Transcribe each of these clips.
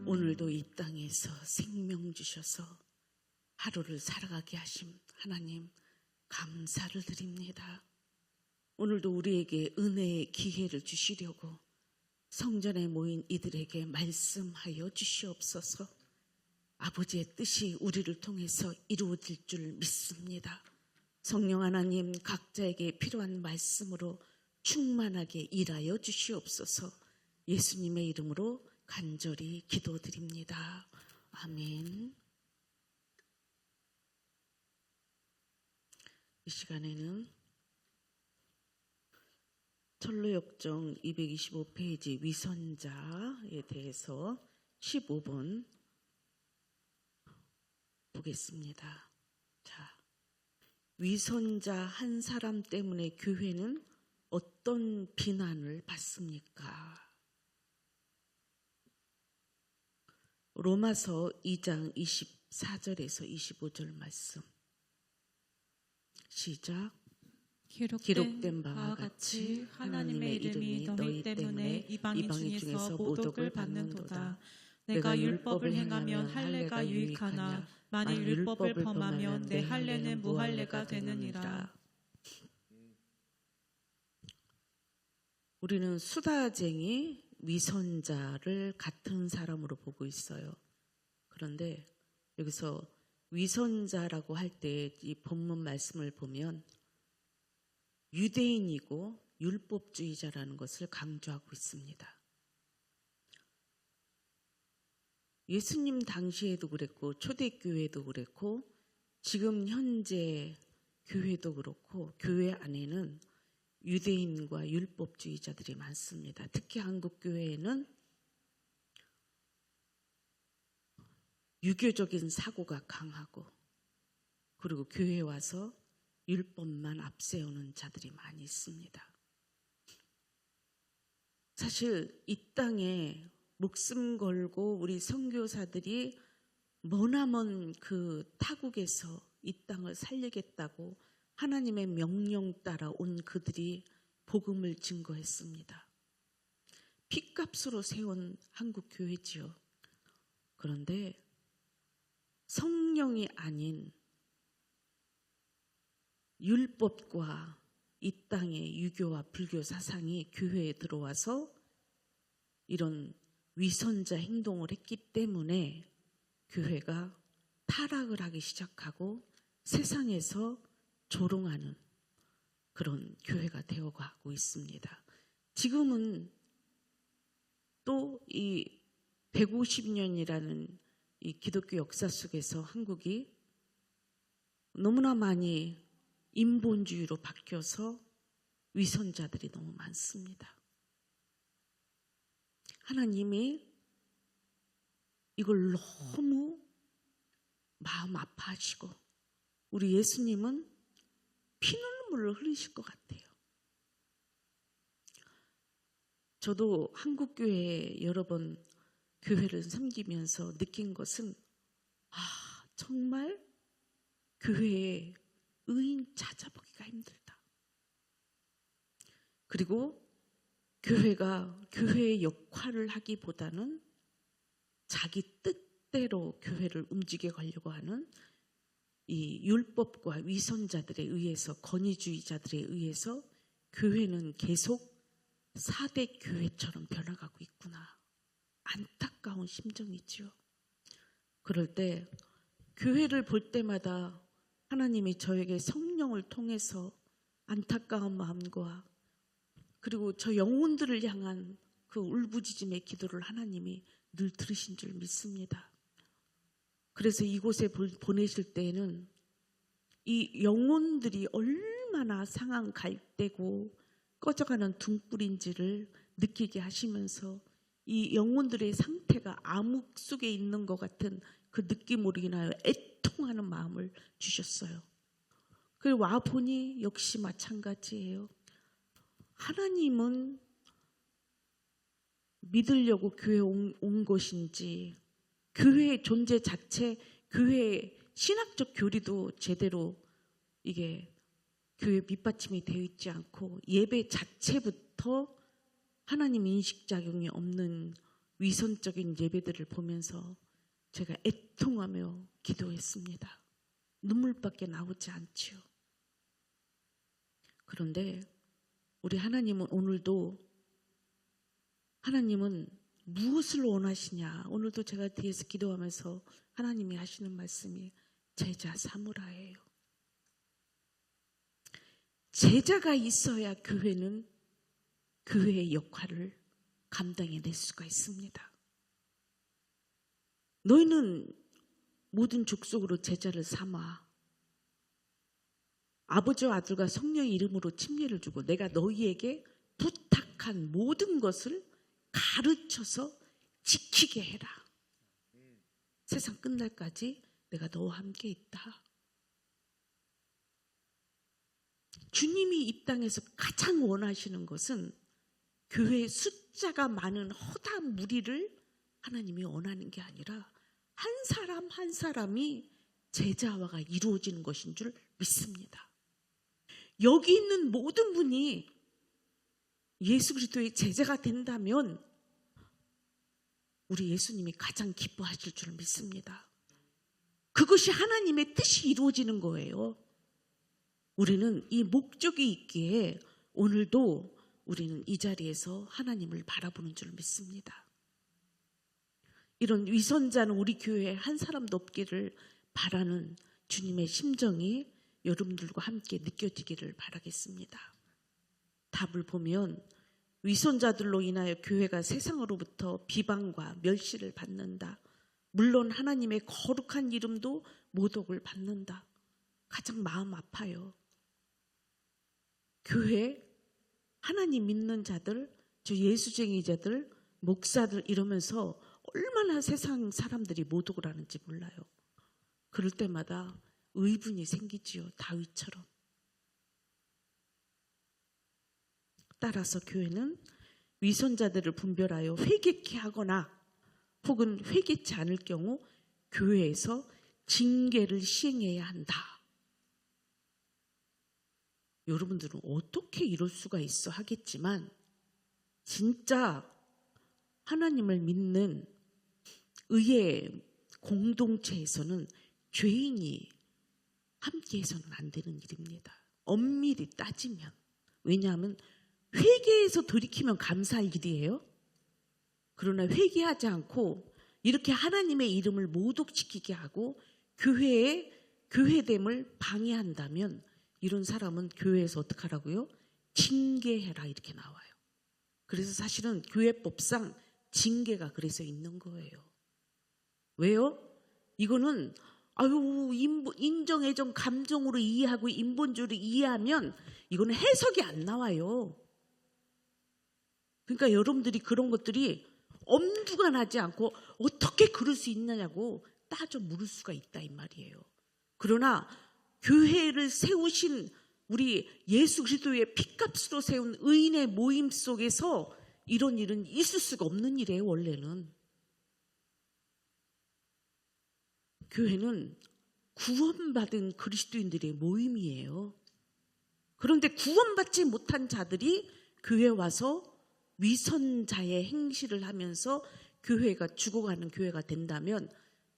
오늘도 이 땅에서 생명 주셔서 하루를 살아가게 하심 하나님 감사를 드립니다. 오늘도 우리에게 은혜의 기회를 주시려고 성전에 모인 이들에게 말씀하여 주시옵소서. 아버지의 뜻이 우리를 통해서 이루어질 줄 믿습니다. 성령 하나님 각자에게 필요한 말씀으로 충만하게 일하여 주시옵소서. 예수님의 이름으로 간절히 기도드립니다. 아멘. 이 시간에는 철로역정 225페이지 위선자에 대해서 15분 보겠습니다. 자, 위선자 한 사람 때문에 교회는 어떤 비난을 받습니까? 로마서 2장 24절에서 25절 말씀. 시작. 기록된 바와 같이 하나님의 이름이 너희 때문에 이방인 중에서 모독을 받는도다. 내가 율법을 행하면 할례가 유익하나 만일 율법을 범하면 내 할례는 무할례가 되느니라. 우리는 수다쟁이 위선자를 같은 사람으로 보고 있어요. 그런데 여기서 위선자라고 할 때 이 본문 말씀을 보면 유대인이고 율법주의자라는 것을 강조하고 있습니다. 예수님 당시에도 그랬고 초대교회도 그랬고 지금 현재 교회도 그렇고 교회 안에는 유대인과 율법주의자들이 많습니다. 특히 한국교회에는 유교적인 사고가 강하고 그리고 교회에 와서 율법만 앞세우는 자들이 많이 있습니다. 사실 이 땅에 목숨 걸고 우리 선교사들이 머나먼 그 타국에서 이 땅을 살리겠다고 하나님의 명령 따라 온 그들이 복음을 증거했습니다. 핏값으로 세운 한국 교회지요. 그런데 성령이 아닌 율법과 이 땅의 유교와 불교 사상이 교회에 들어와서 이런 위선자 행동을 했기 때문에 교회가 타락을 하기 시작하고 세상에서 조롱하는 그런 교회가 되어가고 있습니다. 지금은 또 이 150년이라는 이 기독교 역사 속에서 한국이 너무나 많이 인본주의로 바뀌어서 위선자들이 너무 많습니다. 하나님이 이걸 너무 마음 아파하시고 우리 예수님은 피눈물을 흘리실 것 같아요. 저도 한국교회에 여러 번 교회를 섬기면서 느낀 것은 정말 교회에 의인 찾아보기가 힘들다. 그리고 교회가 교회의 역할을 하기보다는 자기 뜻대로 교회를 움직여 가려고 하는 이 율법과 위선자들에 의해서 권위주의자들에 의해서 교회는 계속 4대 교회처럼 변화가고 있구나. 안타까운 심정이지요. 그럴 때 교회를 볼 때마다 하나님이 저에게 성령을 통해서 안타까운 마음과 그리고 저 영혼들을 향한 그 울부짖음의 기도를 하나님이 늘 들으신 줄 믿습니다. 그래서 이곳에 보내실 때에는 이 영혼들이 얼마나 상한 갈대고 꺼져가는 등불인지를 느끼게 하시면서 이 영혼들의 상태가 암흑 속에 있는 것 같은 그 느낌으로 인하여 애통하는 마음을 주셨어요. 그리고 와보니 역시 마찬가지예요. 하나님은 믿으려고 교회에 온 것인지 교회의 존재 자체, 교회의 신학적 교리도 제대로 이게 교회 밑받침이 되어 있지 않고 예배 자체부터 하나님 인식작용이 없는 위선적인 예배들을 보면서 제가 애통하며 기도했습니다. 눈물밖에 나오지 않지요. 그런데 우리 하나님은 오늘도, 하나님은 무엇을 원하시냐? 오늘도 제가 뒤에서 기도하면서 하나님이 하시는 말씀이 제자 삼으라예요. 제자가 있어야 교회는 교회의 역할을 감당해낼 수가 있습니다. 너희는 모든 족속으로 제자를 삼아 아버지와 아들과 성령의 이름으로 침례를 주고 내가 너희에게 부탁한 모든 것을 가르쳐서 지키게 해라. 세상 끝날까지 내가 너와 함께 있다. 주님이 이 땅에서 가장 원하시는 것은 교회의 숫자가 많은 허다한 무리를 하나님이 원하는 게 아니라 한 사람 한 사람이 제자화가 이루어지는 것인 줄 믿습니다. 여기 있는 모든 분이 예수 그리스도의 제자가 된다면 우리 예수님이 가장 기뻐하실 줄 믿습니다. 그것이 하나님의 뜻이 이루어지는 거예요. 우리는 이 목적이 있기에 오늘도 우리는 이 자리에서 하나님을 바라보는 줄 믿습니다. 이런 위선자는 우리 교회에 한 사람도 없기를 바라는 주님의 심정이 여러분들과 함께 느껴지기를 바라겠습니다. 답을 보면 위선자들로 인하여 교회가 세상으로부터 비방과 멸시를 받는다. 물론 하나님의 거룩한 이름도 모독을 받는다. 가장 마음 아파요. 교회, 하나님 믿는 자들, 저 예수쟁이자들, 목사들 이러면서 얼마나 세상 사람들이 모독을 하는지 몰라요. 그럴 때마다 의분이 생기지요. 다윗처럼. 따라서 교회는 위선자들을 분별하여 회개케 하거나 혹은 회개치 않을 경우 교회에서 징계를 시행해야 한다. 여러분들은 어떻게 이럴 수가 있어 하겠지만 진짜 하나님을 믿는 의의 공동체에서는 죄인이 함께해서는 안 되는 일입니다. 엄밀히 따지면. 왜냐하면 회개해서 돌이키면 감사할 일이에요. 그러나 회개하지 않고 이렇게 하나님의 이름을 모독시키게 하고 교회의 교회됨을 방해한다면 이런 사람은 교회에서 어떻게 하라고요? 징계해라 이렇게 나와요. 그래서 사실은 교회법상 징계가 그래서 있는 거예요. 왜요? 이거는 인정, 애정, 감정으로 이해하고 인본주의로 이해하면 이거는 해석이 안 나와요. 그러니까 여러분들이 그런 것들이 엄두가 나지 않고 어떻게 그럴 수 있느냐고 따져 물을 수가 있다 이 말이에요. 그러나 교회를 세우신 우리 예수 그리스도의 피값으로 세운 의인의 모임 속에서 이런 일은 있을 수가 없는 일이에요. 원래는. 교회는 구원받은 그리스도인들의 모임이에요. 그런데 구원받지 못한 자들이 교회에 와서 위선자의 행실을 하면서 교회가 죽어가는 교회가 된다면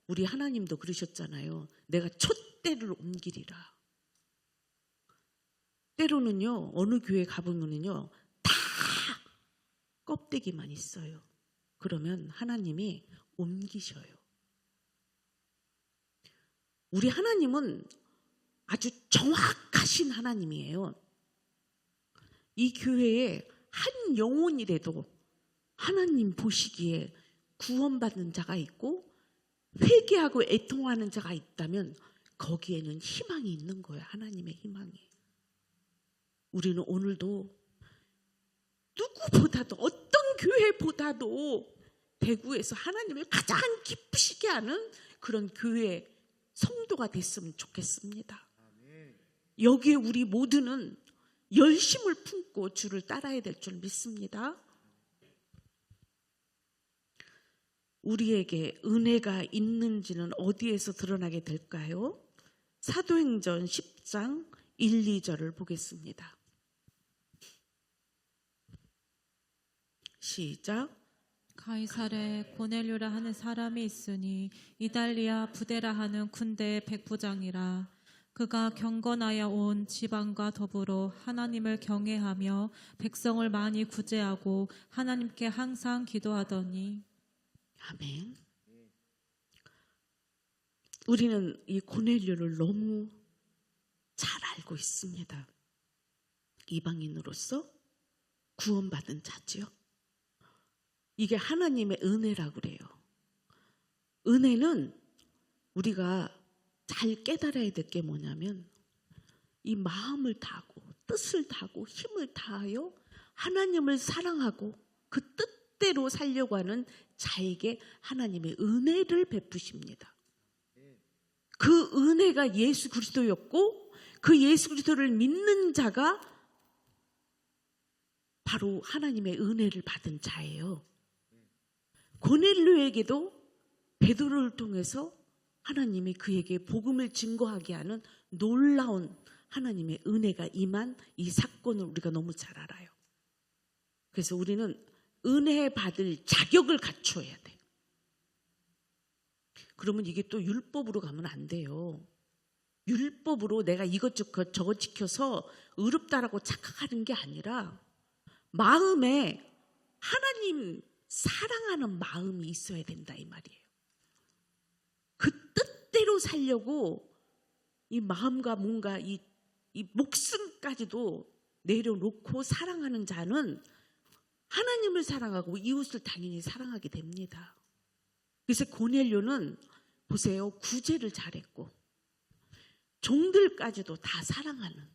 우리 하나님도 그러셨잖아요. 내가 촛대를 옮기리라. 때로는요, 어느 교회 가보면요, 다 껍데기만 있어요. 그러면 하나님이 옮기셔요. 우리 하나님은 아주 정확하신 하나님이에요. 이 교회에 한 영혼이라도 하나님 보시기에 구원받는 자가 있고 회개하고 애통하는 자가 있다면 거기에는 희망이 있는 거예요. 하나님의 희망이. 우리는 오늘도 누구보다도 어떤 교회보다도 대구에서 하나님을 가장 기쁘시게 하는 그런 교회 성도가 됐으면 좋겠습니다. 여기에 우리 모두는 열심을 품고 주를 따라야 될 줄 믿습니다. 우리에게 은혜가 있는지는 어디에서 드러나게 될까요? 사도행전 10장 1, 2절을 보겠습니다. 시작. 가이사랴에 고넬료라 하는 사람이 있으니 이달리아 부데라 하는 군대의 백부장이라. 그가 경건하여 온 지방과 더불어 하나님을 경외하며 백성을 많이 구제하고 하나님께 항상 기도하더니. 아멘. 우리는 이 고넬료를 너무 잘 알고 있습니다. 이방인으로서 구원받은 자지요. 이게 하나님의 은혜라고 그래요. 은혜는 우리가 잘 깨달아야 될 게 뭐냐면 이 마음을 다하고 뜻을 다하고 힘을 다하여 하나님을 사랑하고 그 뜻대로 살려고 하는 자에게 하나님의 은혜를 베푸십니다. 그 은혜가 예수 그리스도였고 그 예수 그리스도를 믿는 자가 바로 하나님의 은혜를 받은 자예요. 고넬료에게도 베드로를 통해서 하나님이 그에게 복음을 증거하게 하는 놀라운 하나님의 은혜가 임한 이 사건을 우리가 너무 잘 알아요. 그래서 우리는 은혜 받을 자격을 갖춰야 돼. 그러면 이게 또 율법으로 가면 안 돼요. 율법으로 내가 이것저것 저것 지켜서 의롭다라고 착각하는 게 아니라 마음에 하나님 사랑하는 마음이 있어야 된다 이 말이에요. 그 뜻대로 살려고 이 마음과 뭔가 이 목숨까지도 내려놓고 사랑하는 자는 하나님을 사랑하고 이웃을 당연히 사랑하게 됩니다. 그래서 고넬료는 보세요. 구제를 잘했고 종들까지도 다 사랑하는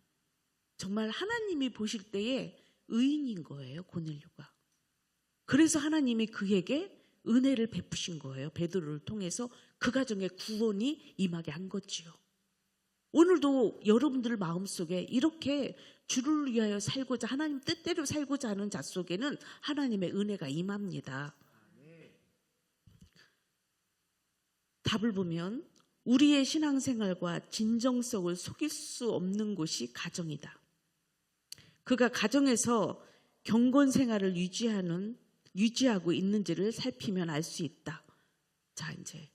정말 하나님이 보실 때에 의인인 거예요. 고넬료가. 그래서 하나님이 그에게 은혜를 베푸신 거예요. 베드로를 통해서 그 가정에 구원이 임하게 한 거지요. 오늘도 여러분들 마음속에 이렇게 주를 위하여 살고자 하나님 뜻대로 살고자 하는 자 속에는 하나님의 은혜가 임합니다. 답을 보면 우리의 신앙생활과 진정성을 속일 수 없는 곳이 가정이다. 그가 가정에서 경건 생활을 유지하고 있는지를 살피면 알 수 있다. 자, 이제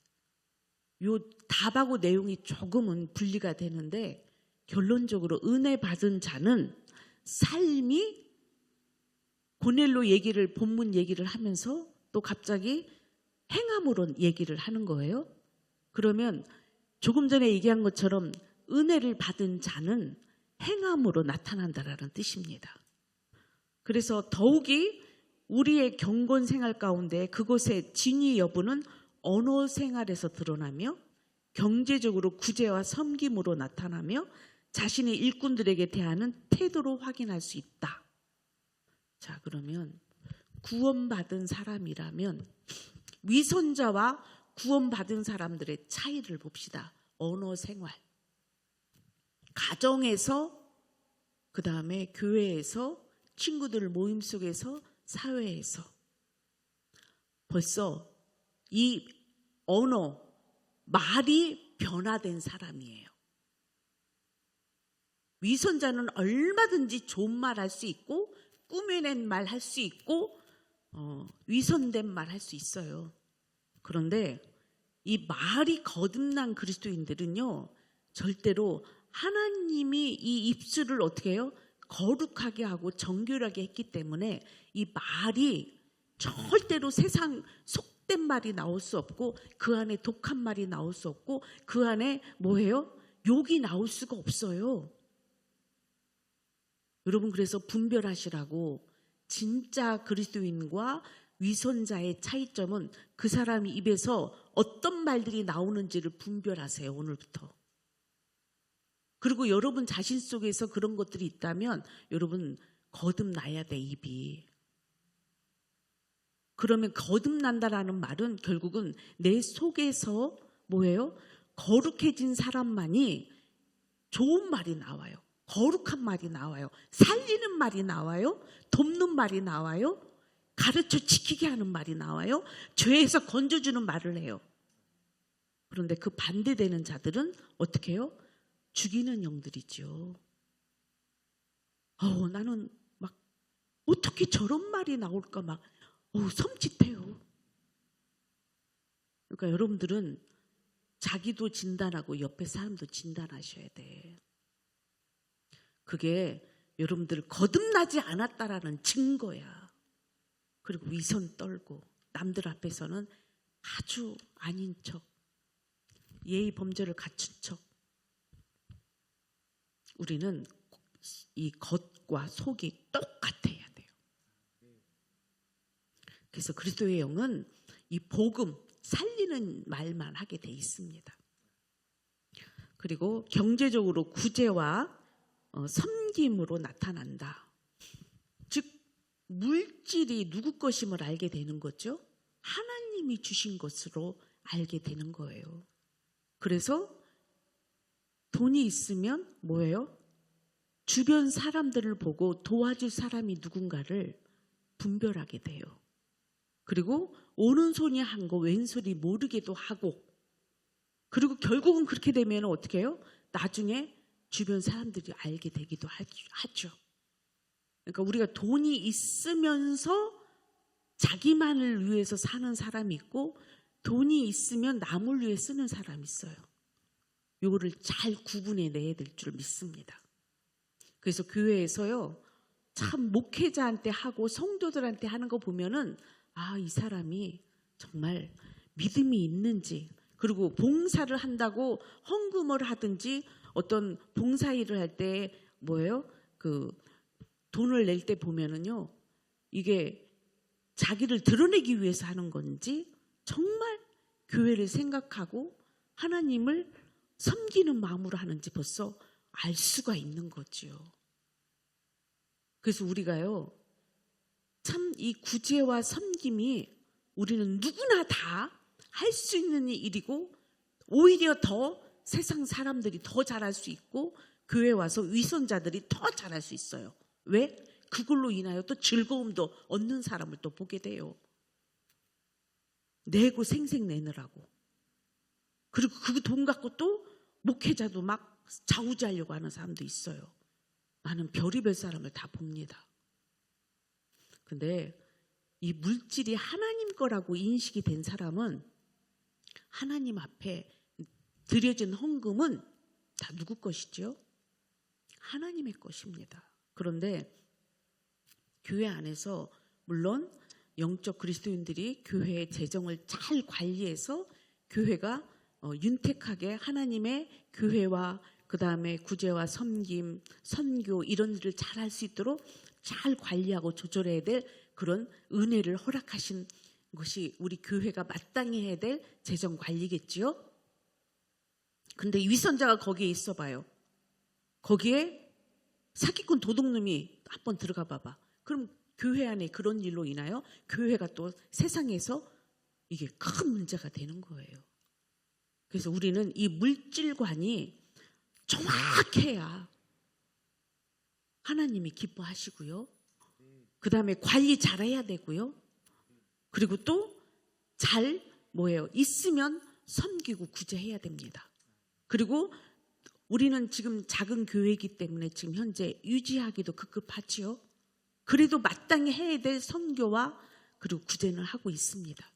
요 답하고 내용이 조금은 분리가 되는데 결론적으로 은혜 받은 자는 삶이 고넬료 얘기를 본문 얘기를 하면서 또 갑자기 행함으로 얘기를 하는 거예요. 그러면 조금 전에 얘기한 것처럼 은혜를 받은 자는 행함으로 나타난다라는 뜻입니다. 그래서 더욱이 우리의 경건 생활 가운데 그곳의 진위 여부는 언어 생활에서 드러나며 경제적으로 구제와 섬김으로 나타나며 자신의 일꾼들에게 대하는 태도로 확인할 수 있다. 자, 그러면 구원받은 사람이라면 위선자와 구원받은 사람들의 차이를 봅시다. 언어 생활. 가정에서, 그 다음에 교회에서, 친구들 모임 속에서, 사회에서. 벌써 이 언어, 말이 변화된 사람이에요. 위선자는 얼마든지 좋은 말 할 수 있고 꾸며낸 말 할 수 있고 위선된 말 할 수 있어요. 그런데 이 말이 거듭난 그리스도인들은요, 절대로 하나님이 이 입술을 어떻게 해요? 거룩하게 하고 정결하게 했기 때문에 이 말이 절대로 세상 속된 말이 나올 수 없고 그 안에 독한 말이 나올 수 없고 그 안에 뭐예요? 욕이 나올 수가 없어요. 여러분, 그래서 분별하시라고 진짜 그리스도인과 위선자의 차이점은 그 사람이 입에서 어떤 말들이 나오는지를 분별하세요. 오늘부터. 그리고 여러분 자신 속에서 그런 것들이 있다면 여러분 거듭나야 돼, 입이. 그러면 거듭난다라는 말은 결국은 내 속에서 뭐예요? 거룩해진 사람만이 좋은 말이 나와요. 거룩한 말이 나와요. 살리는 말이 나와요. 돕는 말이 나와요. 가르쳐 지키게 하는 말이 나와요. 죄에서 건져주는 말을 해요. 그런데 그 반대되는 자들은 어떻게 해요? 죽이는 영들이죠. 나는 막 어떻게 저런 말이 나올까 막 섬찟해요. 그러니까 여러분들은 자기도 진단하고 옆에 사람도 진단하셔야 돼. 그게 여러분들 거듭나지 않았다라는 증거야. 그리고 위선 떨고 남들 앞에서는 아주 아닌 척, 예의 범절을 갖춘 척. 우리는 이 겉과 속이 똑같아야 돼요. 그래서 그리스도의 영은 이 복음 살리는 말만 하게 돼 있습니다. 그리고 경제적으로 구제와 섬김으로 나타난다. 즉 물질이 누구 것임을 알게 되는 거죠. 하나님이 주신 것으로 알게 되는 거예요. 그래서 돈이 있으면 뭐예요? 주변 사람들을 보고 도와줄 사람이 누군가를 분별하게 돼요. 그리고 오른손이 한 거 왼손이 모르게도 하고, 그리고 결국은 그렇게 되면 어떻게 해요? 나중에 주변 사람들이 알게 되기도 하죠. 그러니까 우리가 돈이 있으면서 자기만을 위해서 사는 사람이 있고, 돈이 있으면 남을 위해 쓰는 사람이 있어요. 이거를 잘 구분해내야 될 줄 믿습니다. 그래서 교회에서요, 참 목회자한테 하고 성도들한테 하는 거 보면은 아, 이 사람이 정말 믿음이 있는지, 그리고 봉사를 한다고 헌금을 하든지 어떤 봉사일을 할 때 뭐예요? 그 돈을 낼 때 보면은요, 이게 자기를 드러내기 위해서 하는 건지 정말 교회를 생각하고 하나님을 섬기는 마음으로 하는지 벌써 알 수가 있는 거지요. 그래서 우리가요, 참 이 구제와 섬김이 우리는 누구나 다 할 수 있는 일이고, 오히려 더 세상 사람들이 더 잘할 수 있고, 교회 와서 위선자들이 더 잘할 수 있어요. 왜? 그걸로 인하여 또 즐거움도 얻는 사람을 또 보게 돼요. 내고 생색 내느라고. 그리고 그 돈 갖고 또 목회자도 막 좌우지하려고 하는 사람도 있어요. 나는 별의별 사람을 다 봅니다. 근데 이 물질이 하나님 거라고 인식이 된 사람은 하나님 앞에 드려진 헌금은 다 누구 것이죠? 하나님의 것입니다. 그런데 교회 안에서 물론 영적 그리스도인들이 교회의 재정을 잘 관리해서 교회가 윤택하게 하나님의 교회와 그 다음에 구제와 섬김, 선교 이런 일을 잘 할 수 있도록 잘 관리하고 조절해야 될 그런 은혜를 허락하신 것이 우리 교회가 마땅히 해야 될 재정 관리겠지요. 근데 위선자가 거기에 있어 봐요. 거기에 사기꾼 도둑놈이 한번 들어가 봐봐. 그럼 교회 안에 그런 일로 인하여 교회가 또 세상에서 이게 큰 문제가 되는 거예요. 그래서 우리는 이 물질관이 정확해야 하나님이 기뻐하시고요. 그 다음에 관리 잘해야 되고요. 그리고 또 잘 있으면 섬기고 구제해야 됩니다. 그리고 우리는 지금 작은 교회이기 때문에 지금 현재 유지하기도 급급하지요. 그래도 마땅히 해야 될 선교와 그리고 구제는 하고 있습니다.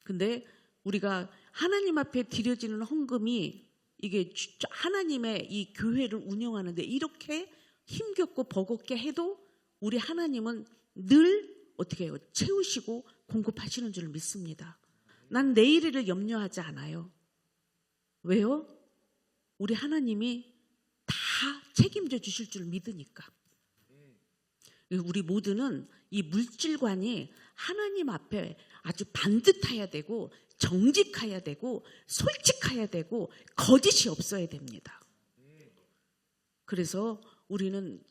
근데 우리가 하나님 앞에 드려지는 헌금이 이게 하나님의 이 교회를 운영하는데 이렇게 힘겹고 버겁게 해도 우리 하나님은 늘 어떻게 해요? 채우시고 공급하시는 줄 믿습니다. 난 내일을 염려하지 않아요. 왜요? 우리 하나님이 다 책임져 주실 줄 믿으니까. 우리 모두는 이 물질관이 하나님 앞에 아주 반듯해야 되고 정직해야 되고 솔직해야 되고 거짓이 없어야 됩니다. 그래서 우리는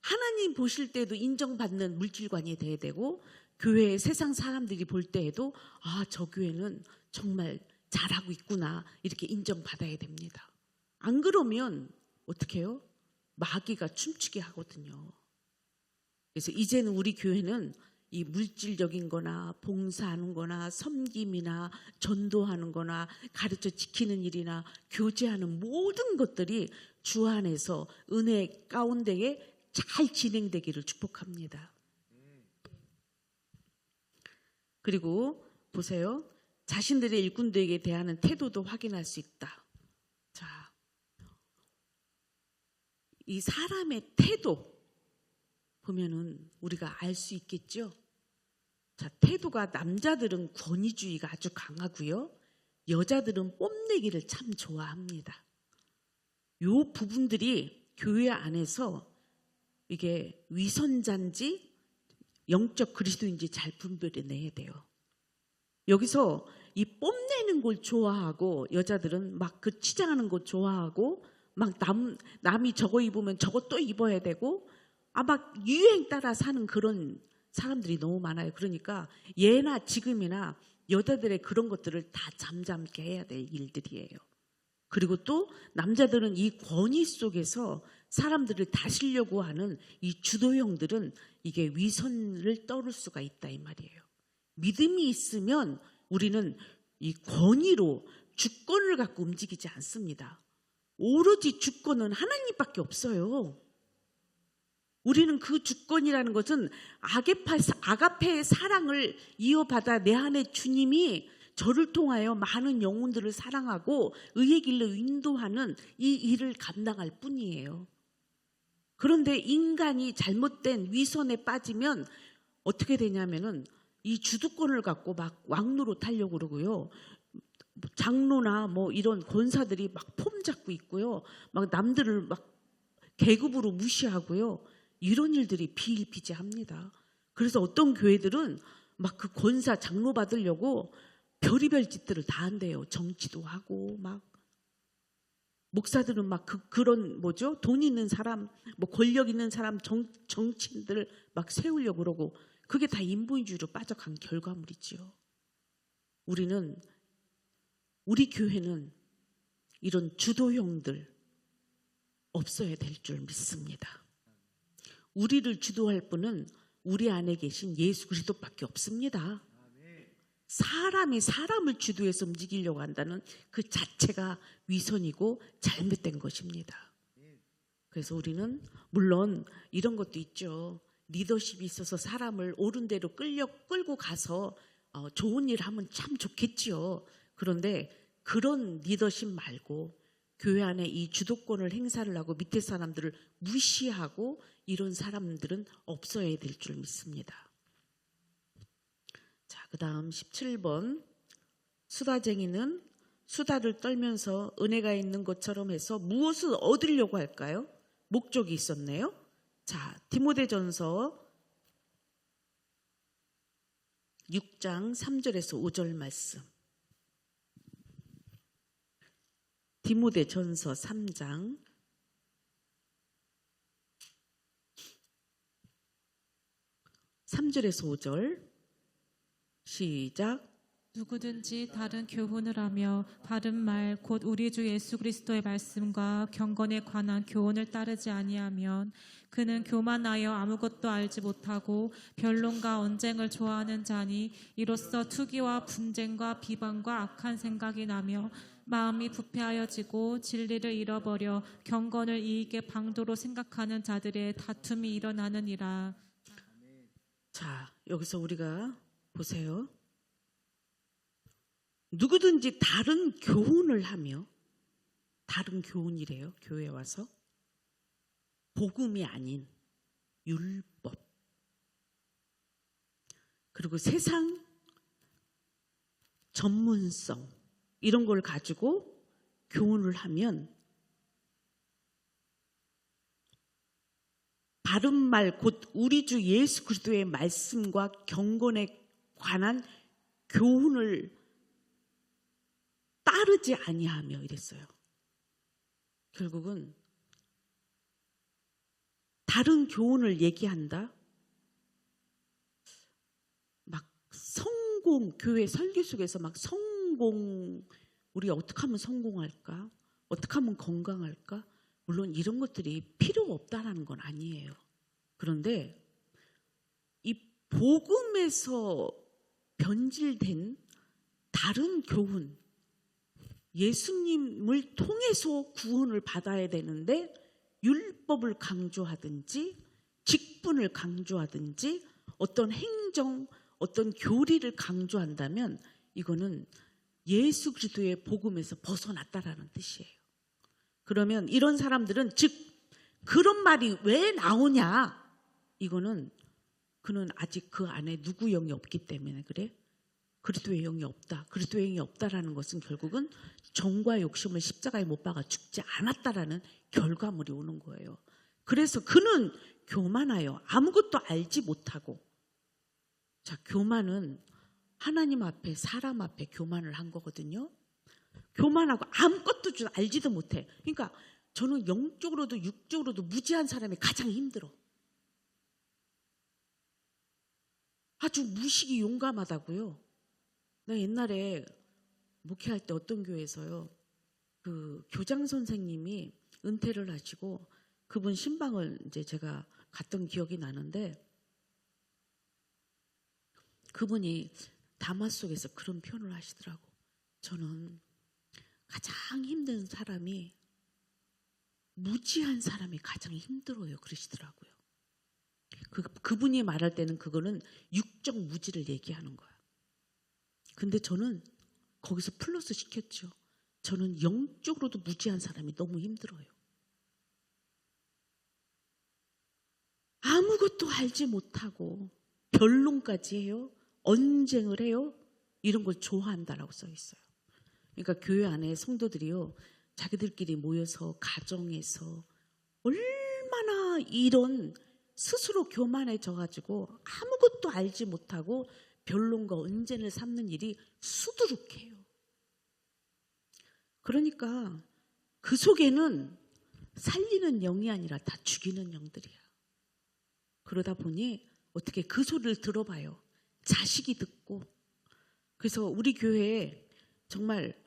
하나님 보실 때도 인정받는 물질관이 돼야 되고 교회의 세상 사람들이 볼 때에도 아, 저 교회는 정말 잘하고 있구나 이렇게 인정받아야 됩니다. 안 그러면 어떻게 해요? 마귀가 춤추게 하거든요. 그래서 이제는 우리 교회는 이 물질적인 거나 봉사하는 거나 섬김이나 전도하는 거나 가르쳐 지키는 일이나 교제하는 모든 것들이 주 안에서 은혜 가운데에 잘 진행되기를 축복합니다. 그리고 보세요. 자신들의 일꾼들에게 대하는 태도도 확인할 수 있다. 자, 이 사람의 태도 보면은 우리가 알 수 있겠죠. 자, 태도가 남자들은 권위주의가 아주 강하고요. 여자들은 뽐내기를 참 좋아합니다. 요 부분들이 교회 안에서 이게 위선자인지 영적 그리스도인지 잘 분별해내야 돼요. 여기서 이 뽐내는 걸 좋아하고 여자들은 막 그 치장하는 거 좋아하고 막 남이 저거 입으면 저거 또 입어야 되고 막 유행 따라 사는 그런 사람들이 너무 많아요. 그러니까 예나 지금이나 여자들의 그런 것들을 다 잠잠케 해야 될 일들이에요. 그리고 또 남자들은 이 권위 속에서 사람들을 다스리려고 하는 이 주도형들은 이게 위선을 떨을 수가 있다 이 말이에요. 믿음이 있으면 우리는 이 권위로 주권을 갖고 움직이지 않습니다. 오로지 주권은 하나님밖에 없어요. 우리는 그 주권이라는 것은 아가페의 사랑을 이어받아 내 안에 주님이 저를 통하여 많은 영혼들을 사랑하고 의의 길로 인도하는 이 일을 감당할 뿐이에요. 그런데 인간이 잘못된 위선에 빠지면 어떻게 되냐면은 이 주도권을 갖고 막 왕노로 타려고 그러고요. 장로나 뭐 이런 권사들이 막 폼 잡고 있고요. 막 남들을 막 계급으로 무시하고요. 이런 일들이 비일비재합니다. 그래서 어떤 교회들은 막 그 권사 장로 받으려고 별의별 짓들을 다 한대요. 정치도 하고 막 목사들은 막 그런 뭐죠? 돈 있는 사람, 뭐 권력 있는 사람, 정치인들을 막 세우려고 그러고 그게 다 인본주의로 빠져간 결과물이지요. 우리 교회는 이런 주도형들 없어야 될 줄 믿습니다. 우리를 주도할 분은 우리 안에 계신 예수 그리스도밖에 없습니다. 사람이 사람을 주도해서 움직이려고 한다는 그 자체가 위선이고 잘못된 것입니다. 그래서 우리는 물론 이런 것도 있죠. 리더십이 있어서 사람을 옳은 대로 끌고 가서 좋은 일 하면 참 좋겠지요. 그런데 그런 리더십 말고 교회 안에 이 주도권을 행사를 하고 밑에 사람들을 무시하고 이런 사람들은 없어야 될 줄 믿습니다. 자, 그 다음 17번. 수다쟁이는 수다를 떨면서 은혜가 있는 것처럼 해서 무엇을 얻으려고 할까요? 목적이 있었네요. 자, 디모데전서 6장 3절에서 5절 말씀. 디모데전서 3장 3절에서 5절 시작. 누구든지 다른 교훈을 하며 바른 말 곧 우리 주 예수 그리스도의 말씀과 경건에 관한 교훈을 따르지 아니하면 그는 교만하여 아무것도 알지 못하고 변론과 언쟁을 좋아하는 자니 이로써 투기와 분쟁과 비방과 악한 생각이 나며 마음이 부패하여지고 진리를 잃어버려 경건을 이익의 방도로 생각하는 자들의 다툼이 일어나느니라. 자, 여기서 우리가 보세요. 누구든지 다른 교훈을 하며, 다른 교훈이래요. 교회에 와서 복음이 아닌 율법, 그리고 세상 전문성 이런 걸 가지고 교훈을 하면 바른 말 곧 우리 주 예수 그리스도의 말씀과 경건에 관한 교훈을 따르지 아니하며 이랬어요. 결국은 다른 교훈을 얘기한다. 막 성공, 교회 설교 속에서 막 성공, 우리 어떻게 하면 성공할까? 어떻게 하면 건강할까? 물론 이런 것들이 필요 없다라는 건 아니에요. 그런데 이 복음에서 변질된 다른 교훈, 예수님을 통해서 구원을 받아야 되는데 율법을 강조하든지 직분을 강조하든지 어떤 행정, 어떤 교리를 강조한다면 이거는 예수 그리스도의 복음에서 벗어났다라는 뜻이에요. 그러면 이런 사람들은 즉 그런 말이 왜 나오냐? 이거는 그는 아직 그 안에 누구 영이 없기 때문에 그래. 그리스도의 영이 없다. 그리스도의 영이 없다라는 것은 결국은 정과 욕심을 십자가에 못 박아 죽지 않았다라는 결과물이 오는 거예요. 그래서 그는 교만하여 아무것도 알지 못하고, 자, 교만은 하나님 앞에 사람 앞에 교만을 한 거거든요. 교만하고 아무것도 알지도 못해. 그러니까 저는 영적으로도 육적으로도 무지한 사람이 가장 힘들어. 아주 무식이 용감하다고요. 나 옛날에 목회할 때 어떤 교회에서요, 그 교장 선생님이 은퇴를 하시고 그분 신방을 이제 제가 갔던 기억이 나는데, 그분이 담화 속에서 그런 표현을 하시더라고. 저는 가장 힘든 사람이 무지한 사람이 가장 힘들어요, 그러시더라고요. 그분이 말할 때는 그거는 육적 무지를 얘기하는 거야. 근데 저는 거기서 플러스 시켰죠. 저는 영적으로도 무지한 사람이 너무 힘들어요. 아무것도 알지 못하고 변론까지 해요. 언쟁을 해요. 이런 걸 좋아한다라고 써 있어요. 그러니까 교회 안에 성도들이요, 자기들끼리 모여서 가정에서 얼마나 이런 스스로 교만해져가지고 아무것도 알지 못하고 변론과 언쟁을 삼는 일이 수두룩해요. 그러니까 그 속에는 살리는 영이 아니라 다 죽이는 영들이야. 그러다 보니 어떻게 그 소리를 들어봐요. 자식이 듣고. 그래서 우리 교회에 정말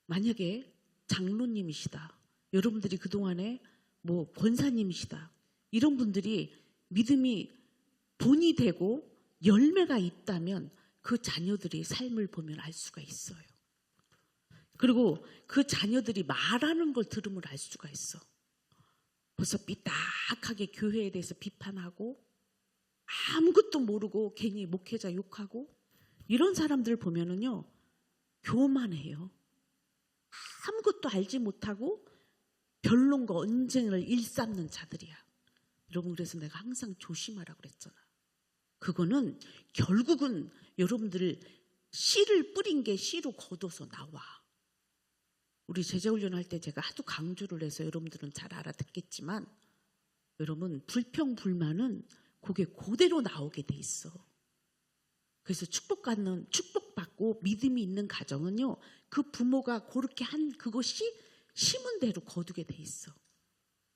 만약에 장로님이시다, 여러분들이 그동안에 뭐 권사님이시다, 이런 분들이 믿음이 본이 되고 열매가 있다면 그 자녀들의 삶을 보면 알 수가 있어요. 그리고 그 자녀들이 말하는 걸 들으면 알 수가 있어. 벌써 삐딱하게 교회에 대해서 비판하고 아무것도 모르고 괜히 목회자 욕하고 이런 사람들을 보면은요, 교만해요. 아무것도 알지 못하고 변론과 언쟁을 일삼는 자들이야. 여러분, 그래서 내가 항상 조심하라고 그랬잖아. 그거는 결국은 여러분들 씨를 뿌린 게 씨로 걷어서 나와. 우리 제자훈련 할 때 제가 하도 강조를 해서 여러분들은 잘 알아듣겠지만, 여러분 불평불만은 그게 그대로 나오게 돼 있어. 그래서 축복받고 믿음이 있는 가정은요, 그 부모가 그렇게 한 그것이 심은 대로 거두게 돼 있어.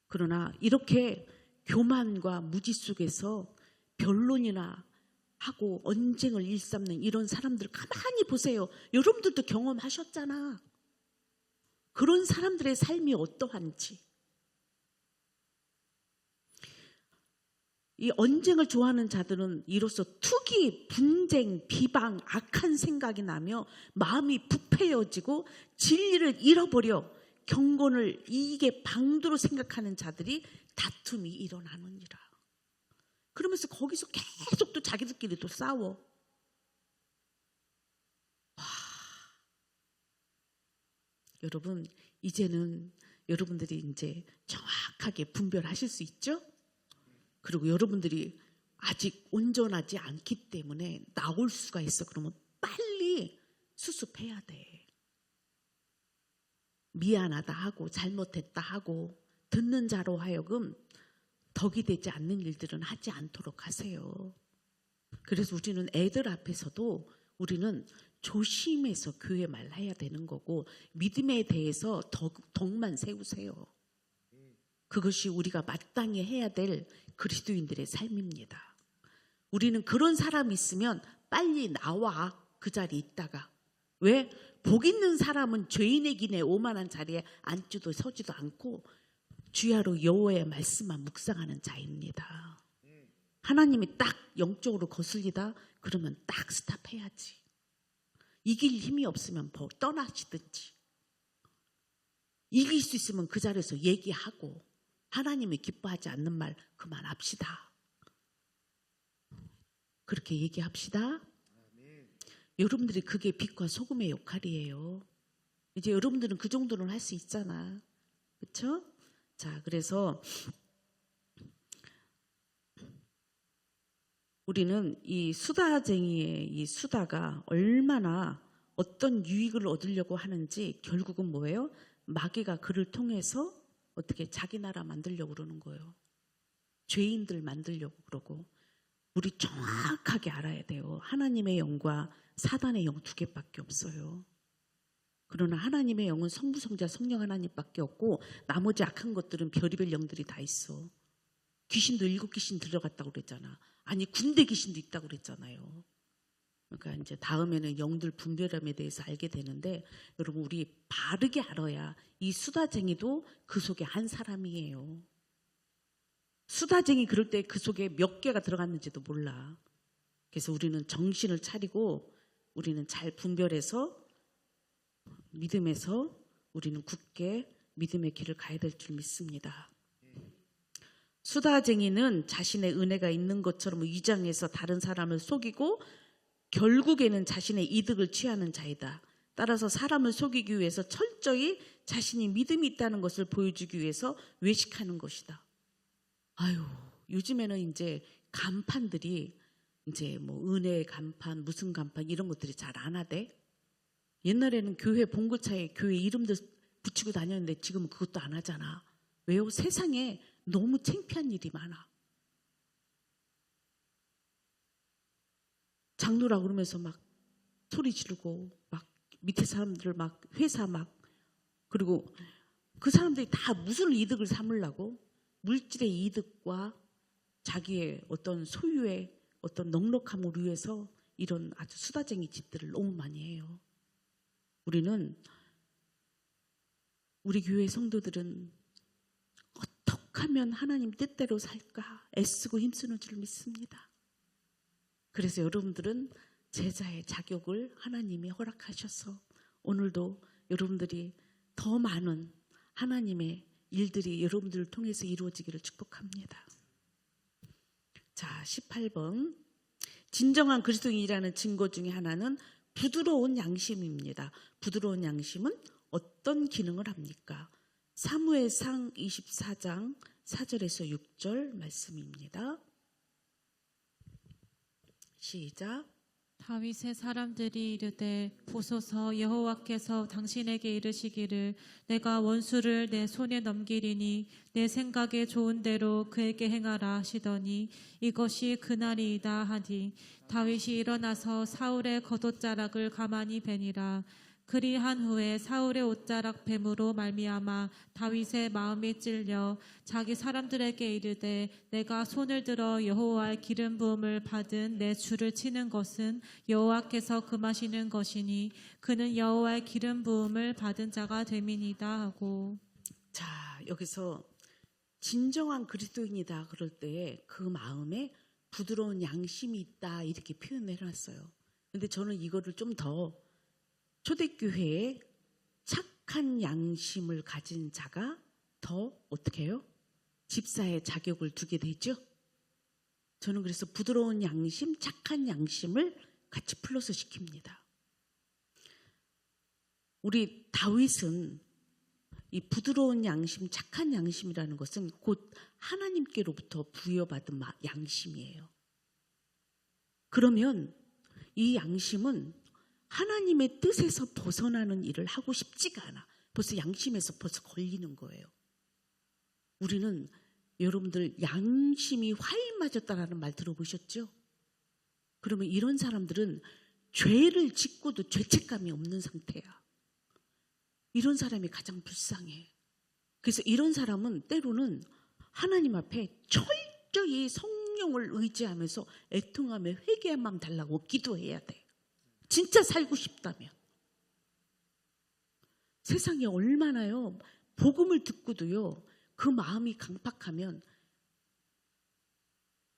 그러나 이렇게 교만과 무지 속에서 변론이나 하고 언쟁을 일삼는 이런 사람들 가만히 보세요. 여러분들도 경험하셨잖아. 그런 사람들의 삶이 어떠한지. 이 언쟁을 좋아하는 자들은 이로써 투기, 분쟁, 비방, 악한 생각이 나며 마음이 부패해지고 진리를 잃어버려 경건을 이게 방도로 생각하는 자들이 다툼이 일어나느니라. 그러면서 거기서 계속 또 자기들끼리 또 싸워. 와, 여러분, 이제는 여러분들이 이제 정확하게 분별하실 수 있죠? 그리고 여러분들이 아직 온전하지 않기 때문에 나올 수가 있어. 그러면 빨리 수습해야 돼. 미안하다 하고 잘못했다 하고 듣는 자로 하여금 덕이 되지 않는 일들은 하지 않도록 하세요. 그래서 우리는 애들 앞에서도 우리는 조심해서 교회 말해야 되는 거고, 믿음에 대해서 덕만 세우세요. 그것이 우리가 마땅히 해야 될 그리스도인들의 삶입니다. 우리는 그런 사람이 있으면 빨리 나와. 그 자리에 있다가. 왜? 복 있는 사람은 죄인의 기내 오만한 자리에 앉지도 서지도 않고 주야로 여호와의 말씀만 묵상하는 자입니다. 하나님이 딱 영적으로 거슬리다 그러면 딱 스탑해야지. 이길 힘이 없으면 떠나시든지, 이길 수 있으면 그 자리에서 얘기하고, 하나님이 기뻐하지 않는 말 그만합시다. 그렇게 얘기합시다. 여러분들이 그게 빛과 소금의 역할이에요. 이제 여러분들은 그 정도는 할 수 있잖아. 그렇죠? 자, 그래서 우리는 이 수다쟁이의 이 수다가 얼마나 어떤 유익을 얻으려고 하는지 결국은 뭐예요? 마귀가 그를 통해서 어떻게 자기 나라 만들려고 그러는 거예요. 죄인들 만들려고 그러고. 우리 정확하게 알아야 돼요. 하나님의 영과 사단의 영 두 개밖에 없어요. 그러나 하나님의 영은 성부, 성자, 성령 하나님밖에 없고 나머지 악한 것들은 별의별 영들이 다 있어. 귀신도 7귀신 들어갔다고 그랬잖아. 아니 군대 귀신도 있다고 그랬잖아요. 그러니까 이제 다음에는 영들 분별함에 대해서 알게 되는데 여러분 우리 바르게 알아야 이 수다쟁이도 그 속에 한 사람이에요. 수다쟁이 그럴 때 그 속에 몇 개가 들어갔는지도 몰라. 그래서 우리는 정신을 차리고 우리는 잘 분별해서 믿음에서 우리는 굳게 믿음의 길을 가야 될 줄 믿습니다. 수다쟁이는 자신의 은혜가 있는 것처럼 위장해서 다른 사람을 속이고 결국에는 자신의 이득을 취하는 자이다. 따라서 사람을 속이기 위해서 철저히 자신이 믿음이 있다는 것을 보여주기 위해서 외식하는 것이다. 아유, 요즘에는 이제 간판들이 이제 뭐 은혜의 간판, 무슨 간판 이런 것들이 잘 안 하대. 옛날에는 교회 봉고차에 교회 이름도 붙이고 다녔는데 지금은 그것도 안 하잖아. 왜요? 세상에 너무 창피한 일이 많아. 장로라 그러면서 막 소리 지르고 막 밑에 사람들 막 회사 막 그리고 그 사람들이 다 무슨 이득을 삼으려고 물질의 이득과 자기의 어떤 소유의 어떤 넉넉함을 위해서 이런 아주 수다쟁이 짓들을 너무 많이 해요. 우리는 우리 교회 성도들은 어떻게 하면 하나님 뜻대로 살까 애쓰고 힘쓰는 줄 믿습니다. 그래서 여러분들은 제자의 자격을 하나님이 허락하셔서 오늘도 여러분들이 더 많은 하나님의 일들이 여러분들을 통해서 이루어지기를 축복합니다. 자, 18번. 진정한 그리스도인이라는 증거 중에 하나는 부드러운 양심입니다. 부드러운 양심은 어떤 기능을 합니까? 사무엘상 24장 4절에서 6절 말씀입니다. 시작. 다윗의 사람들이 이르되 보소서 여호와께서 당신에게 이르시기를 내가 원수를 내 손에 넘기리니 내 생각에 좋은 대로 그에게 행하라 하시더니 이것이 그날이이다 하니 다윗이 일어나서 사울의 겉옷자락을 가만히 베니라. 그리한 후에 사울의 옷자락 뱀으로 말미암아 다윗의 마음이 찔려 자기 사람들에게 이르되 내가 손을 들어 여호와의 기름 부음을 받은 내 주를 치는 것은 여호와께서 금하시는 것이니 그는 여호와의 기름 부음을 받은 자가 됨이니이다 하고. 자, 여기서 진정한 그리스도인이다 그럴 때 그 마음에 부드러운 양심이 있다 이렇게 표현을 해놨어요. 근데 저는 이거를 좀 더 초대교회에 착한 양심을 가진 자가 더 어떻게 해요? 집사의 자격을 두게 되죠. 저는 그래서 부드러운 양심, 착한 양심을 같이 플러스 시킵니다. 우리 다윗은 이 부드러운 양심, 착한 양심이라는 것은 곧 하나님께로부터 부여받은 양심이에요. 그러면 이 양심은 하나님의 뜻에서 벗어나는 일을 하고 싶지가 않아. 벌써 양심에서 벌써 걸리는 거예요. 우리는 여러분들 양심이 화인 맞았다라는 말 들어보셨죠? 그러면 이런 사람들은 죄를 짓고도 죄책감이 없는 상태야. 이런 사람이 가장 불쌍해. 그래서 이런 사람은 때로는 하나님 앞에 철저히 성령을 의지하면서 애통하며 회개의 마음 달라고 기도해야 돼. 진짜 살고 싶다면. 세상에 얼마나요. 복음을 듣고도요. 그 마음이 강팍하면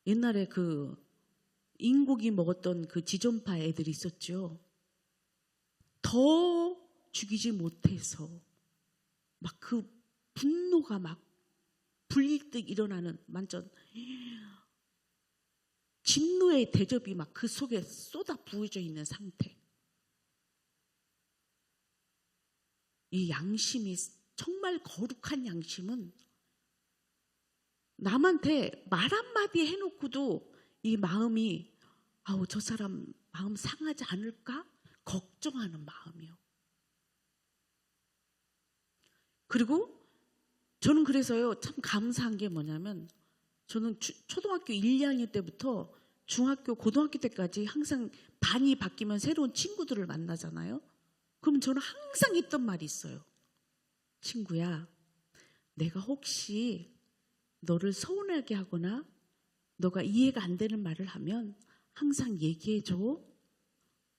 옛날에 그 인고기 먹었던 그 지존파 애들이 있었죠. 더 죽이지 못해서 막 그 분노가 막 불일듯 일어나는 완전 진노의 대접이 막 그 속에 쏟아 부어져 있는 상태. 이 양심이 정말 거룩한 양심은 남한테 말 한마디 해놓고도 이 마음이 아우 저 사람 마음 상하지 않을까 걱정하는 마음이요. 그리고 저는 그래서요 참 감사한 게 뭐냐면 저는 초등학교 1, 2학년 때부터 중학교, 고등학교 때까지 항상 반이 바뀌면 새로운 친구들을 만나잖아요. 그럼 저는 항상 했던 말이 있어요. 친구야, 내가 혹시 너를 서운하게 하거나 너가 이해가 안 되는 말을 하면 항상 얘기해줘.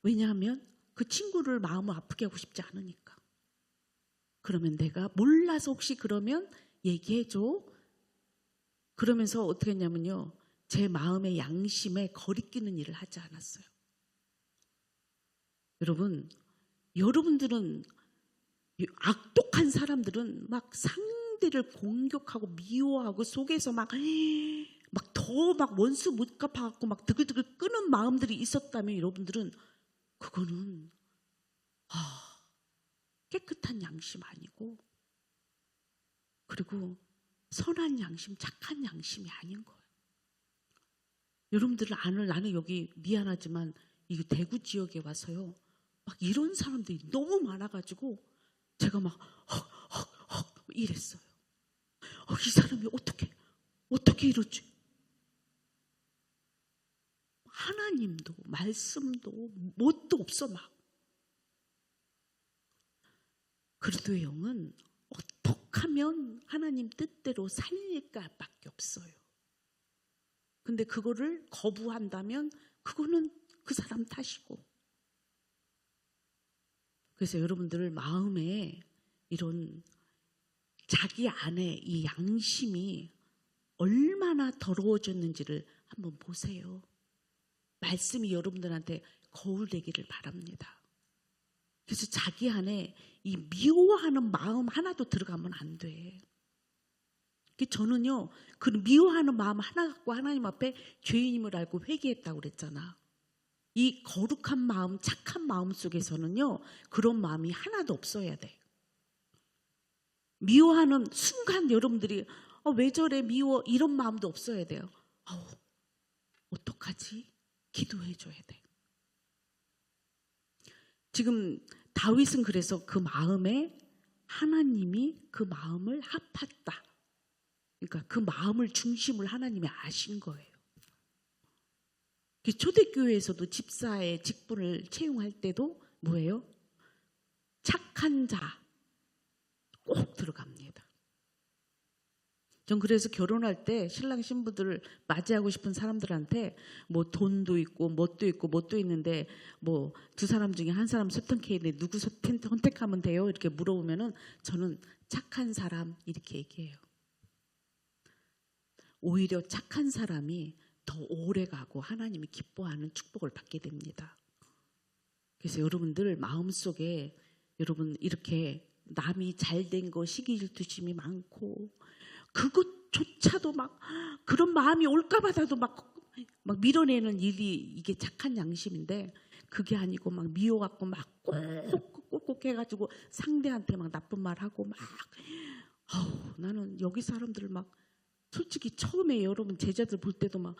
왜냐하면 그 친구를 마음을 아프게 하고 싶지 않으니까. 그러면 내가 몰라서 혹시 그러면 얘기해줘. 그러면서 어떻게 했냐면요. 제 마음의 양심에 거리끼는 일을 하지 않았어요. 여러분들은 악독한 사람들은 막 상대를 공격하고 미워하고 속에서 막 더 막 원수 못 갚아갖고 막 드글드글 끄는 마음들이 있었다면 여러분들은 그거는 깨끗한 양심 아니고 그리고 선한 양심, 착한 양심이 아닌 거예요. 여러분들을 나는 여기 미안하지만 이 대구 지역에 와서요. 막 이런 사람들이 너무 많아가지고 제가 막 헉 이랬어요. 이 사람이 어떻게 이러지? 하나님도 말씀도 뭣도 없어 막. 그리스도의 영은 어떻게 하면 하나님 뜻대로 살릴까밖에 없어요. 근데 그거를 거부한다면 그거는 그 사람 탓이고. 그래서 여러분들 마음에 이런 자기 안에 이 양심이 얼마나 더러워졌는지를 한번 보세요. 말씀이 여러분들한테 거울 되기를 바랍니다. 그래서 자기 안에 이 미워하는 마음 하나도 들어가면 안 돼. 저는요, 그 미워하는 마음 하나 갖고 하나님 앞에 죄인임을 알고 회개했다고 그랬잖아. 이 거룩한 마음, 착한 마음 속에서는요, 그런 마음이 하나도 없어야 돼. 미워하는 순간 여러분들이 왜 저래 미워 이런 마음도 없어야 돼요. 어떡하지? 기도해 줘야 돼. 지금 다윗은 그래서 그 마음에 하나님이 그 마음을 합했다. 그러니까 그 마음을 중심을 하나님이 아신 거예요. 초대교회에서도 집사의 직분을 채용할 때도 뭐예요? 착한 자 꼭 들어갑니다. 전 그래서 결혼할 때 신랑 신부들을 맞이하고 싶은 사람들한테 뭐 돈도 있고 뭣도 있는데 뭐 두 사람 중에 한 사람 선택해야 누구 선택하면 돼요? 이렇게 물어보면은 저는 착한 사람 이렇게 얘기해요. 오히려 착한 사람이 더 오래 가고 하나님이 기뻐하는 축복을 받게 됩니다. 그래서 여러분들 마음속에 여러분 이렇게 남이 잘된 거 시기 질투심이 많고 그것조차도 막 그런 마음이 올까 봐도 막 밀어내는 일이 이게 착한 양심인데 그게 아니고 막 미워갖고 막 꼭 해가지고 상대한테 막 나쁜 말하고 막 나는 여기 사람들 막 솔직히 처음에 여러분 제자들 볼 때도 막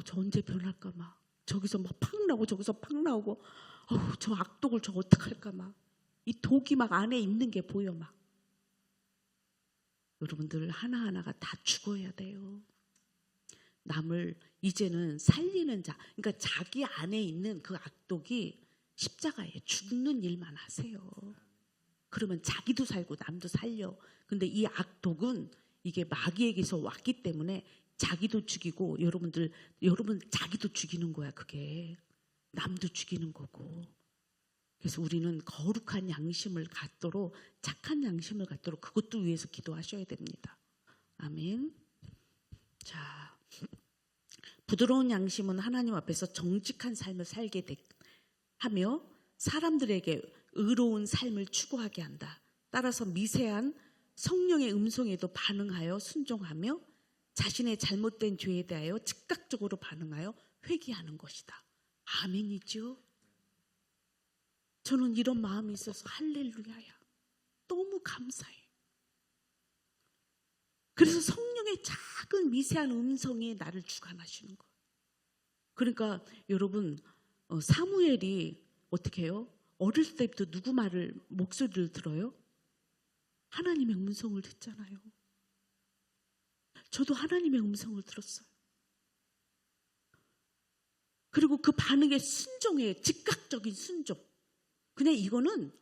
저 언제 변할까 막 저기서 막 팍 나오고 저기서 팍 나오고 저 악독을 저 어떡할까 막 이 독이 막 안에 있는 게 보여 막. 여러분들 하나하나가 다 죽어야 돼요. 남을 이제는 살리는 자, 그러니까 자기 안에 있는 그 악독이 십자가에 죽는 일만 하세요. 그러면 자기도 살고 남도 살려. 근데 이 악독은 이게 마귀에게서 왔기 때문에 자기도 죽이고 여러분 자기도 죽이는 거야. 그게 남도 죽이는 거고. 그래서 우리는 거룩한 양심을 갖도록 착한 양심을 갖도록 그것도 위해서 기도하셔야 됩니다. 아멘. 자, 부드러운 양심은 하나님 앞에서 정직한 삶을 살게 하며 사람들에게 의로운 삶을 추구하게 한다. 따라서 미세한 성령의 음성에도 반응하여 순종하며 자신의 잘못된 죄에 대하여 즉각적으로 반응하여 회개하는 것이다. 아멘이죠. 저는 이런 마음이 있어서 할렐루야야. 너무 감사해. 그래서 성령의 작은 미세한 음성이 나를 주관하시는 거예요. 그러니까 여러분, 사무엘이 어떻게 해요? 어릴 때부터 누구 말을, 목소리를 들어요? 하나님의 음성을 듣잖아요. 저도 하나님의 음성을 들었어요. 그리고 그 반응에 순종해요. 즉각적인 순종. 그냥 이거는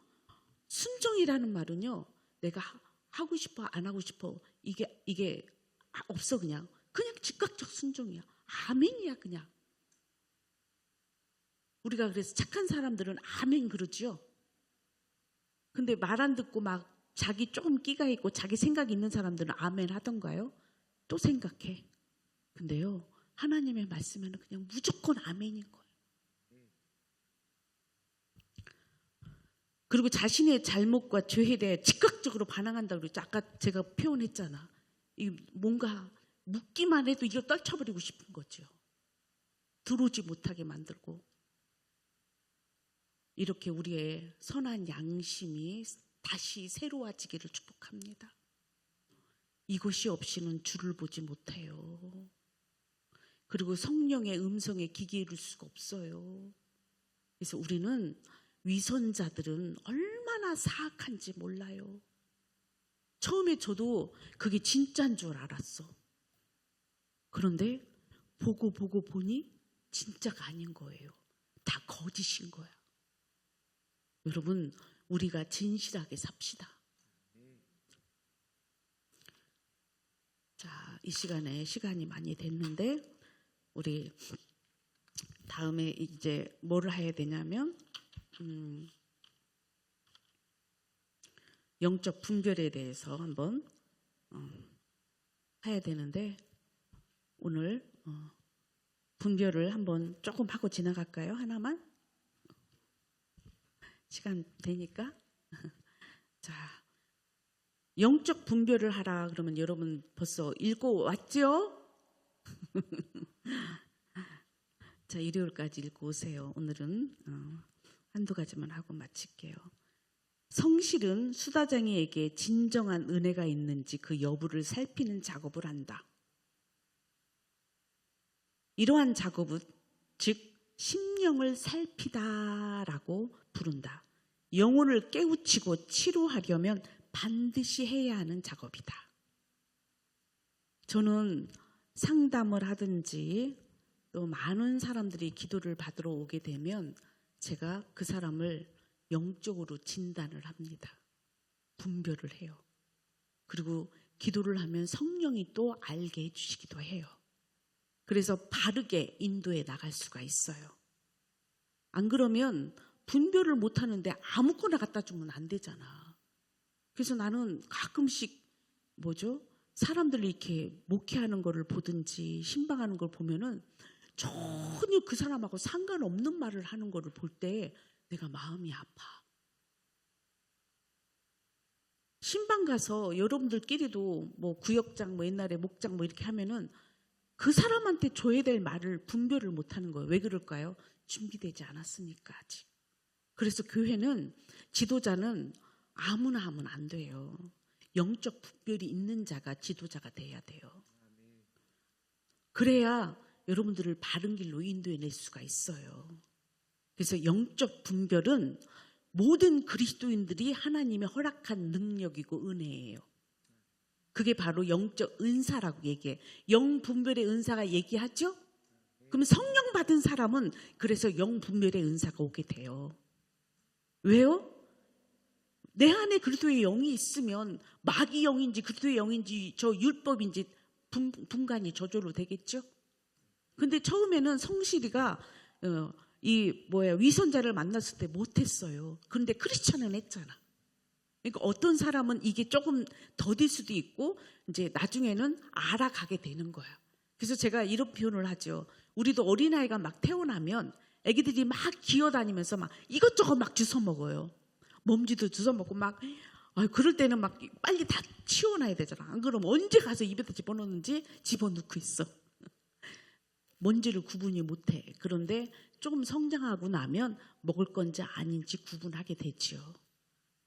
순종이라는 말은요, 내가 하고 싶어 안 하고 싶어 이게 없어. 그냥 즉각적 순종이야. 아멘이야. 그냥 우리가 그래서 착한 사람들은 아멘 그러지요. 근데 말 안 듣고 막 자기 조금 끼가 있고 자기 생각이 있는 사람들은 아멘 하던가요? 또 생각해. 근데요, 하나님의 말씀에는 그냥 무조건 아멘인 거예요. 그리고 자신의 잘못과 죄에 대해 즉각적으로 반항한다고 그랬죠. 아까 제가 표현했잖아. 뭔가 묻기만 해도 이걸 떨쳐버리고 싶은 거죠. 들어오지 못하게 만들고. 이렇게 우리의 선한 양심이 다시 새로워지기를 축복합니다. 이것이 없이는 주를 보지 못해요. 그리고 성령의 음성에 귀 기울일 수가 없어요. 그래서 우리는 위선자들은 얼마나 사악한지 몰라요. 처음에 저도 그게 진짜인 줄 알았어. 그런데 보고 보니 진짜가 아닌 거예요. 다 거짓인 거야. 여러분, 우리가 진실하게 삽시다. 자, 이 시간에 시간이 많이 됐는데 우리 다음에 이제 뭐를 해야 되냐면 영적 분별에 대해서 한번 해야 되는데 오늘 분별을 한번 조금 하고 지나갈까요? 하나만? 시간 되니까. 자, 영적 분별을 하라 그러면 여러분 벌써 읽고 왔죠? 자, 일요일까지 읽고 오세요. 오늘은 한두 가지만 하고 마칠게요. 성실은 수다쟁이에게 진정한 은혜가 있는지 그 여부를 살피는 작업을 한다. 이러한 작업은 즉 심령을 살피다라고 부른다. 영혼을 깨우치고 치료하려면 반드시 해야 하는 작업이다. 저는 상담을 하든지 또 많은 사람들이 기도를 받으러 오게 되면 제가 그 사람을 영적으로 진단을 합니다. 분별을 해요. 그리고 기도를 하면 성령이 또 알게 해주시기도 해요. 그래서 바르게 인도해 나갈 수가 있어요. 안 그러면 분별을 못하는데 아무거나 갖다 주면 안 되잖아. 그래서 나는 가끔씩 사람들이 이렇게 목회하는 거를 보든지 신방하는 걸 보면은 전혀 그 사람하고 상관없는 말을 하는 거를 볼 때 내가 마음이 아파. 신방 가서 여러분들끼리도 구역장 옛날에 목장 이렇게 하면은 그 사람한테 줘야 될 말을 분별을 못하는 거예요. 왜 그럴까요? 준비되지 않았으니까 아직. 그래서 교회는 지도자는 아무나 하면 안 돼요. 영적 분별이 있는 자가 지도자가 돼야 돼요. 그래야 여러분들을 바른 길로 인도해낼 수가 있어요. 그래서 영적 분별은 모든 그리스도인들이 하나님의 허락한 능력이고 은혜예요. 그게 바로 영적 은사라고 얘기해. 영 분별의 은사가 얘기하죠? 그러면 성령 받은 사람은 그래서 영 분별의 은사가 오게 돼요. 왜요? 내 안에 그리스도의 영이 있으면 마귀 영인지 그리스도의 영인지 저 율법인지 분간이 저절로 되겠죠? 근데 처음에는 성실이가 위선자를 만났을 때 못했어요. 그런데 크리스찬은 했잖아. 그러니까 어떤 사람은 이게 조금 더딜 수도 있고 이제 나중에는 알아가게 되는 거야. 그래서 제가 이런 표현을 하죠. 우리도 어린아이가 막 태어나면 애기들이 막 기어다니면서 막 이것저것 막 주워 먹어요. 몸지도 주워 먹고 막 그럴 때는 막 빨리 다 치워놔야 되잖아. 안 그러면 언제 가서 입에다 집어넣는지 집어넣고 있어. 뭔지를 구분이 못해. 그런데 조금 성장하고 나면 먹을 건지 아닌지 구분하게 되죠.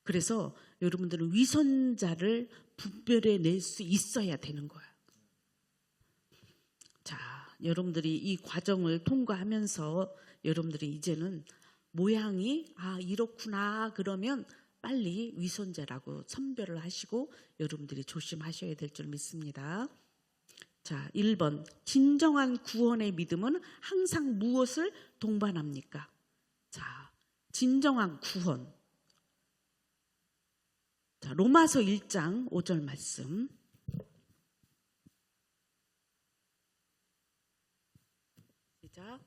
그래서 여러분들은 위선자를 분별해낼 수 있어야 되는 거야. 자, 여러분들이 이 과정을 통과하면서 여러분들이 이제는 모양이 이렇구나 그러면 빨리 위선자라고 선별을 하시고 여러분들이 조심하셔야 될 줄 믿습니다. 자, 1번. 진정한 구원의 믿음은 항상 무엇을 동반합니까? 자, 진정한 구원. 자, 로마서 1장 5절 말씀. 시작.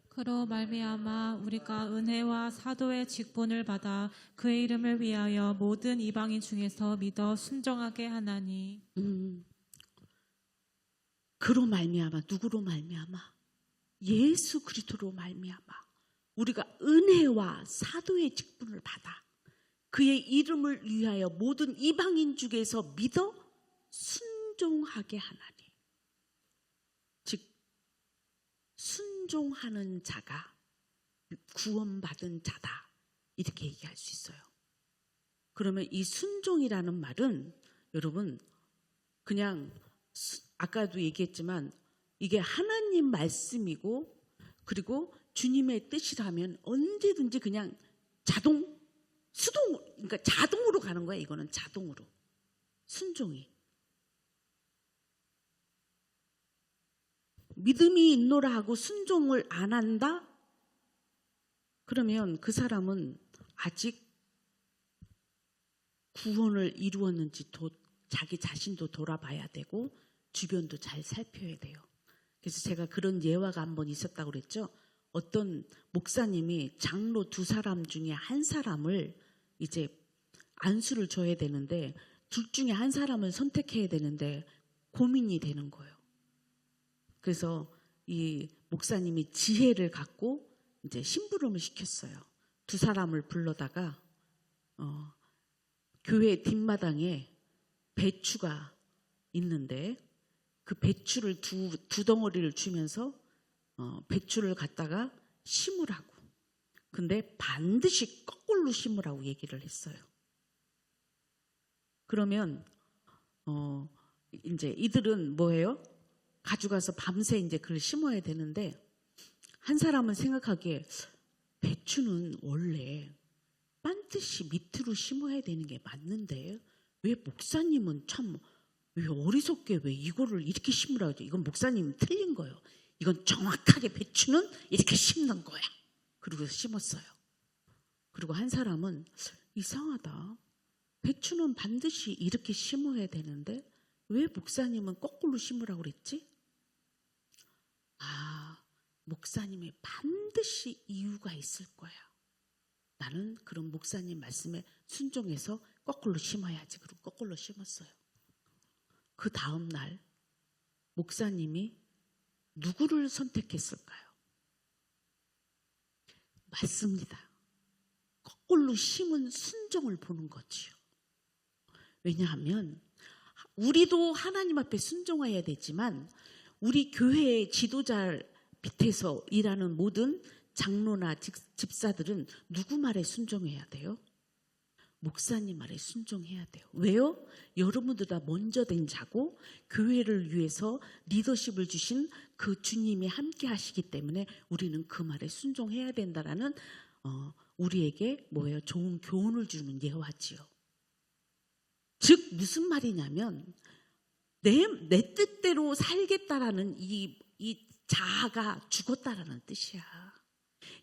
그로 말미암아 우리가 은혜와 사도의 직분을 받아 그의 이름을 위하여 모든 이방인 중에서 믿어 순종하게 하나니. 그로 말미암아, 누구로 말미암아? 예수 그리스도로 말미암아 우리가 은혜와 사도의 직분을 받아 그의 이름을 위하여 모든 이방인 중에서 믿어 순종하게 하나니. 즉 순종하는 자가 구원받은 자다, 이렇게 얘기할 수 있어요. 그러면 이 순종이라는 말은 여러분 그냥 아까도 얘기했지만 이게 하나님 말씀이고 그리고 주님의 뜻이라면 언제든지 그냥 그러니까 자동으로 가는 거야. 이거는 자동으로. 순종이. 믿음이 있노라 하고 순종을 안 한다? 그러면 그 사람은 아직 구원을 이루었는지 자기 자신도 돌아봐야 되고 주변도 잘 살펴야 돼요. 그래서 제가 그런 예화가 한번 있었다고 그랬죠. 어떤 목사님이 장로 2사람 중에 한 사람을 이제 안수를 줘야 되는데 둘 중에 한 사람을 선택해야 되는데 고민이 되는 거예요. 그래서 이 목사님이 지혜를 갖고 이제 심부름을 시켰어요. 2사람을 불러다가 교회 뒷마당에 배추가 있는데 그 배추를 두 덩어리를 주면서 배추를 갖다가 심으라고. 근데 반드시 거꾸로 심으라고 얘기를 했어요. 그러면 이제 이들은 뭐예요? 가져가서 밤새 이제 그걸 심어야 되는데 한 사람은 생각하기에 배추는 원래 반드시 밑으로 심어야 되는 게 맞는데 왜 목사님은 참 왜 어리석게 왜 이거를 이렇게 심으라고 하죠? 이건 목사님이 틀린 거예요. 이건 정확하게 배추는 이렇게 심는 거야. 그리고 심었어요. 그리고 한 사람은 이상하다. 배추는 반드시 이렇게 심어야 되는데 왜 목사님은 거꾸로 심으라고 그랬지? 목사님이 반드시 이유가 있을 거야. 나는 그런 목사님 말씀에 순종해서 거꾸로 심어야지. 그리고 거꾸로 심었어요. 그 다음 날 목사님이 누구를 선택했을까요? 맞습니다. 거꾸로 심은 순종을 보는 거지요. 왜냐하면 우리도 하나님 앞에 순종해야 되지만 우리 교회의 지도자 밑에서 일하는 모든 장로나 집사들은 누구 말에 순종해야 돼요? 목사님 말에 순종해야 돼요. 왜요? 여러분들보다 먼저 된 자고 교회를 위해서 리더십을 주신 그 주님이 함께 하시기 때문에 우리는 그 말에 순종해야 된다라는 우리에게 뭐예요? 좋은 교훈을 주는 예화지요. 즉 무슨 말이냐면 내 뜻대로 살겠다라는 이 자아가 죽었다라는 뜻이야.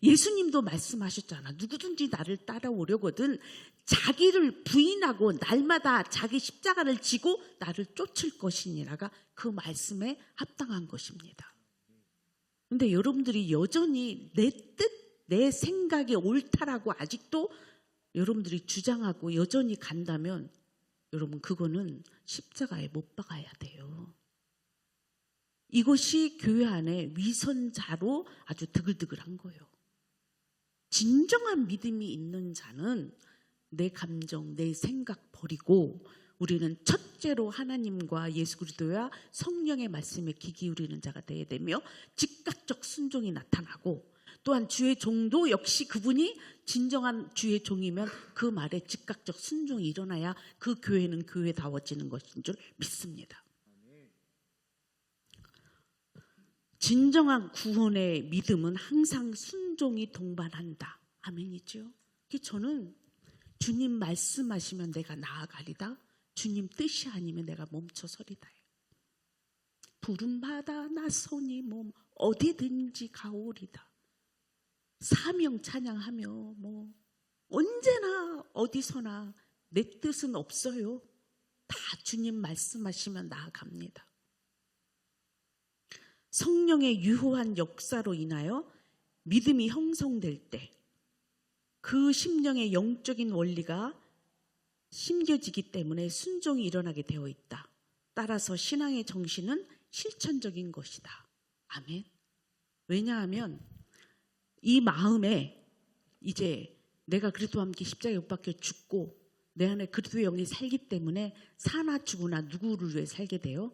예수님도 말씀하셨잖아. 누구든지 나를 따라오려거든 자기를 부인하고 날마다 자기 십자가를 지고 나를 쫓을 것이니라가 그 말씀에 합당한 것입니다. 그런데 여러분들이 여전히 내 뜻, 내 생각이 옳다라고 아직도 여러분들이 주장하고 여전히 간다면 여러분 그거는 십자가에 못 박아야 돼요. 이것이 교회 안에 위선자로 아주 드글드글한 거예요. 진정한 믿음이 있는 자는 내 감정, 내 생각 버리고 우리는 첫째로 하나님과 예수 그리스도와 성령의 말씀에 귀 기울이는 자가 되어야 되며 즉각적 순종이 나타나고 또한 주의 종도 역시 그분이 진정한 주의 종이면 그 말에 즉각적 순종이 일어나야 그 교회는 교회다워지는 것인 줄 믿습니다. 진정한 구원의 믿음은 항상 순종이 동반한다. 아멘이죠. 저는 주님 말씀하시면 내가 나아가리다. 주님 뜻이 아니면 내가 멈춰서리다. 부름받아 나서니 몸 어디든지 가오리다. 사명 찬양하며 언제나 어디서나 내 뜻은 없어요. 다 주님 말씀하시면 나아갑니다. 성령의 유효한 역사로 인하여 믿음이 형성될 때 그 심령의 영적인 원리가 심겨지기 때문에 순종이 일어나게 되어 있다. 따라서 신앙의 정신은 실천적인 것이다. 아멘. 왜냐하면 이 마음에 이제 내가 그리스도와 함께 십자가에 못 박혀 죽고 내 안에 그리스도의 영이 살기 때문에 사나 죽으나 누구를 위해 살게 돼요?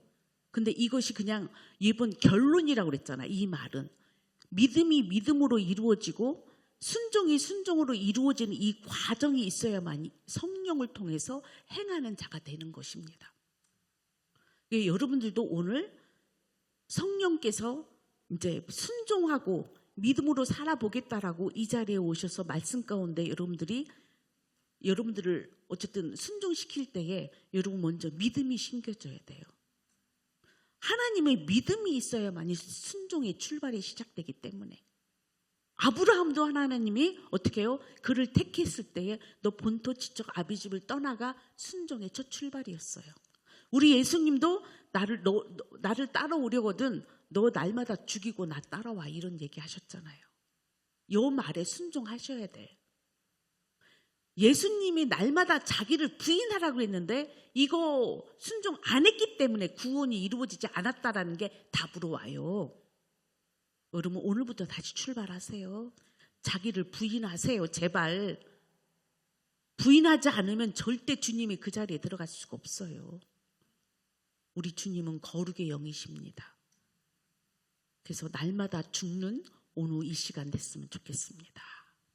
근데 이것이 그냥 이번 결론이라고 그랬잖아. 이 말은 믿음이 믿음으로 이루어지고 순종이 순종으로 이루어지는 이 과정이 있어야만 성령을 통해서 행하는 자가 되는 것입니다. 여러분들도 오늘 성령께서 이제 순종하고 믿음으로 살아보겠다라고 이 자리에 오셔서 말씀 가운데 여러분들을 어쨌든 순종시킬 때에 여러분 먼저 믿음이 심겨져야 돼요. 하나님의 믿음이 있어야만이 순종의 출발이 시작되기 때문에 아브라함도 하나님이 어떻게 해요? 그를 택했을 때에 너 본토 지적 아비 집을 떠나가 순종의 첫 출발이었어요. 우리 예수님도 나를 따라오려거든 너 날마다 죽이고 나 따라와 이런 얘기 하셨잖아요. 요 말에 순종하셔야 돼. 예수님이 날마다 자기를 부인하라고 했는데 이거 순종 안 했기 때문에 구원이 이루어지지 않았다라는 게 답으로 와요. 여러분 오늘부터 다시 출발하세요. 자기를 부인하세요. 제발. 부인하지 않으면 절대 주님이 그 자리에 들어갈 수가 없어요. 우리 주님은 거룩의 영이십니다. 그래서 날마다 죽는 오늘 이 시간 됐으면 좋겠습니다.